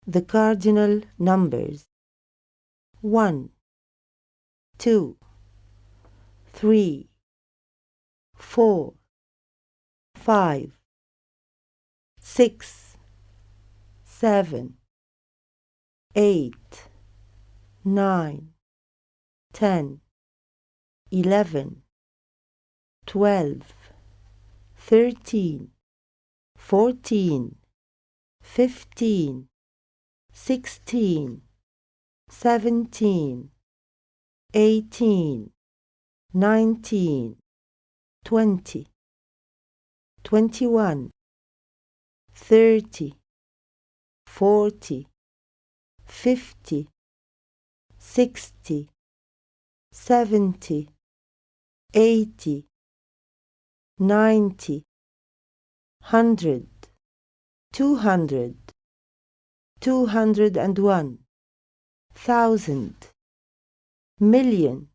the cardinal numbers: 1, 2, 3, 4, 5, 6, 7, 8, 9, 10, 11, 12, 13, 14, 15, 16, 17, 18, 19, 20, 21, 30, 40, 50, 60, 70, 80, 90, 100, 200, 201, 1,000, million,